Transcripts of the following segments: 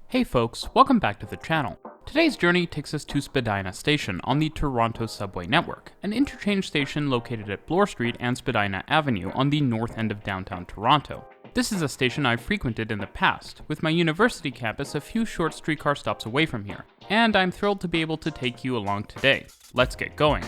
Hey folks, welcome back to the channel. Today's journey takes us to Spadina Station on the Toronto subway network, an interchange station located at Bloor Street and Spadina Avenue on the north end of downtown Toronto. This is a station I've frequented in the past, with my university campus a few short streetcar stops away from here, and I'm thrilled to be able to take you along today. Let's get going.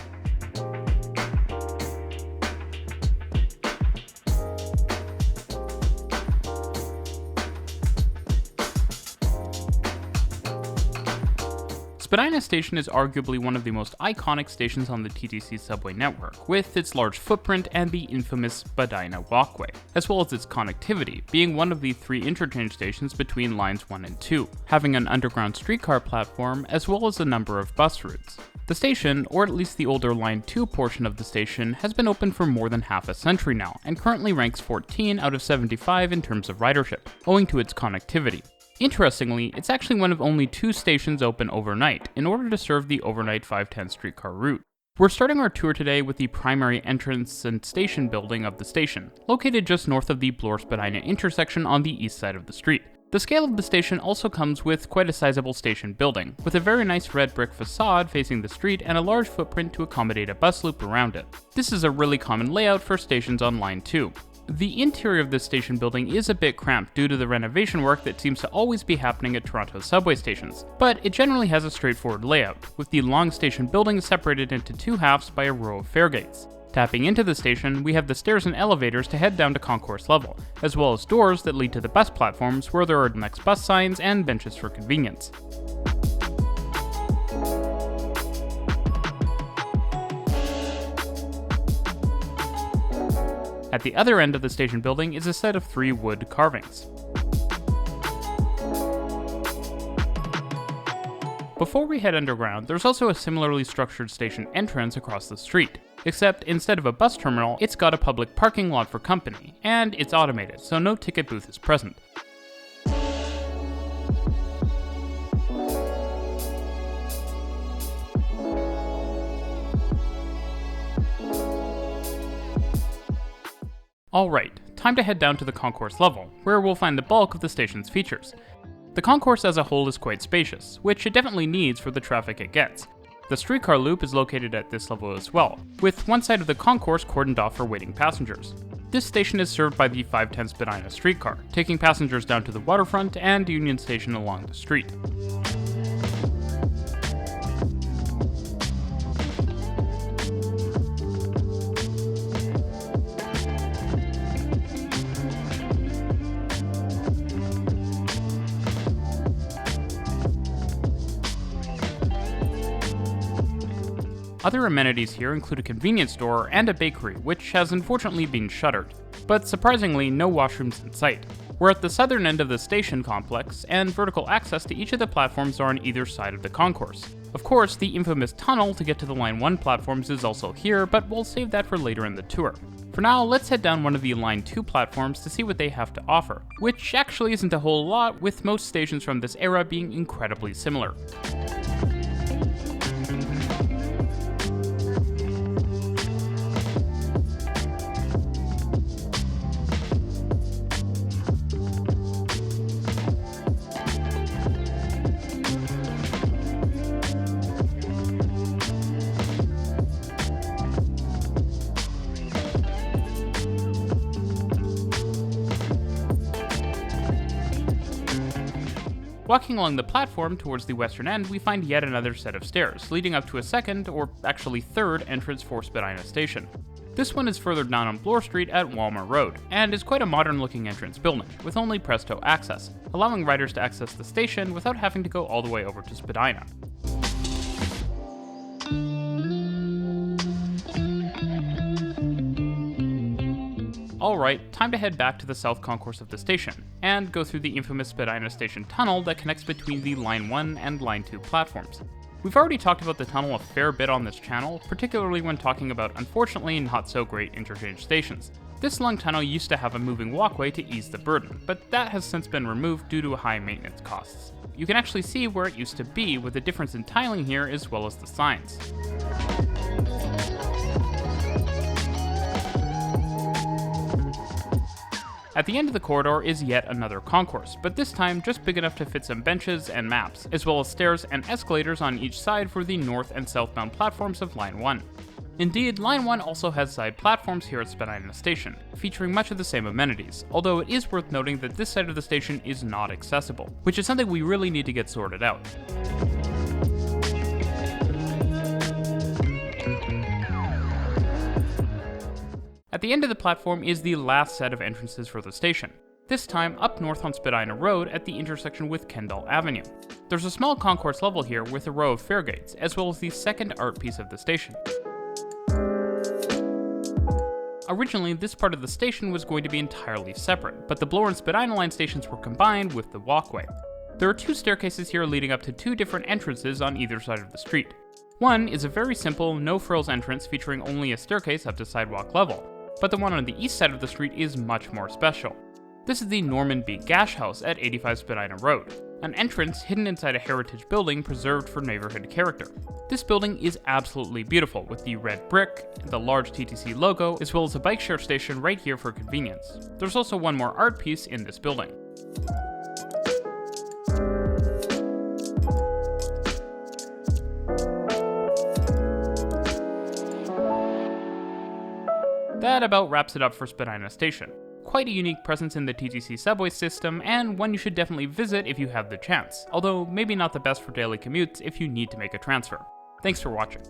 Spadina Station is arguably one of the most iconic stations on the TTC subway network, with its large footprint and the infamous Spadina walkway, as well as its connectivity, being one of the three interchange stations between lines 1 and 2, having an underground streetcar platform as well as a number of bus routes. The station, or at least the older Line 2 portion of the station, has been open for more than half a century now, and currently ranks 14 out of 75 in terms of ridership, owing to its connectivity. Interestingly, it's actually one of only two stations open overnight, in order to serve the overnight 510 streetcar route. We're starting our tour today with the primary entrance and station building of the station, located just north of the Bloor-Spadina intersection on the east side of the street. The scale of the station also comes with quite a sizable station building, with a very nice red brick facade facing the street and a large footprint to accommodate a bus loop around it. This is a really common layout for stations on Line 2. The interior of this station building is a bit cramped due to the renovation work that seems to always be happening at Toronto subway stations, but it generally has a straightforward layout, with the long station building separated into two halves by a row of fare gates. Tapping into the station, we have the stairs and elevators to head down to Concourse level, as well as doors that lead to the bus platforms where there are next bus signs and benches for convenience. At the other end of the station building is a set of three wood carvings. Before we head underground, there's also a similarly structured station entrance across the street, except instead of a bus terminal, it's got a public parking lot for company, and it's automated, so no ticket booth is present. Alright, time to head down to the concourse level, where we'll find the bulk of the station's features. The concourse as a whole is quite spacious, which it definitely needs for the traffic it gets. The streetcar loop is located at this level as well, with one side of the concourse cordoned off for waiting passengers. This station is served by the 510 Spadina streetcar, taking passengers down to the waterfront and Union Station along the street. Other amenities here include a convenience store and a bakery, which has unfortunately been shuttered, but surprisingly no washrooms in sight. We're at the southern end of the station complex, and vertical access to each of the platforms are on either side of the concourse. Of course, the infamous tunnel to get to the Line 1 platforms is also here, but we'll save that for later in the tour. For now, let's head down one of the Line 2 platforms to see what they have to offer, which actually isn't a whole lot, with most stations from this era being incredibly similar. Walking along the platform towards the western end, we find yet another set of stairs, leading up to a second, or actually third, entrance for Spadina Station. This one is further down on Bloor Street at Walmer Road, and is quite a modern-looking entrance building, with only presto access, allowing riders to access the station without having to go all the way over to Spadina. Alright, time to head back to the south concourse of the station, and go through the infamous Spadina Station tunnel that connects between the Line 1 and Line 2 platforms. We've already talked about the tunnel a fair bit on this channel, particularly when talking about unfortunately not so great interchange stations. This long tunnel used to have a moving walkway to ease the burden, but that has since been removed due to high maintenance costs. You can actually see where it used to be, with a difference in tiling here as well as the signs. At the end of the corridor is yet another concourse, but this time just big enough to fit some benches and maps, as well as stairs and escalators on each side for the north and southbound platforms of Line 1. Indeed, Line 1 also has side platforms here at Spadina Station, featuring much of the same amenities, although it is worth noting that this side of the station is not accessible, which is something we really need to get sorted out. At the end of the platform is the last set of entrances for the station, this time up north on Spadina Road at the intersection with Kendall Avenue. There's a small concourse level here with a row of fare gates, as well as the second art piece of the station. Originally, this part of the station was going to be entirely separate, but the Bloor and Spadina line stations were combined with the walkway. There are two staircases here leading up to two different entrances on either side of the street. One is a very simple, no-frills entrance featuring only a staircase up to sidewalk level, but the one on the east side of the street is much more special. This is the Norman B. Gash House at 85 Spadina Road, an entrance hidden inside a heritage building preserved for neighborhood character. This building is absolutely beautiful, with the red brick, the large TTC logo, as well as a bike share station right here for convenience. There's also one more art piece in this building. That about wraps it up for Spadina Station. Quite a unique presence in the TTC subway system, and one you should definitely visit if you have the chance, although maybe not the best for daily commutes if you need to make a transfer. Thanks for watching.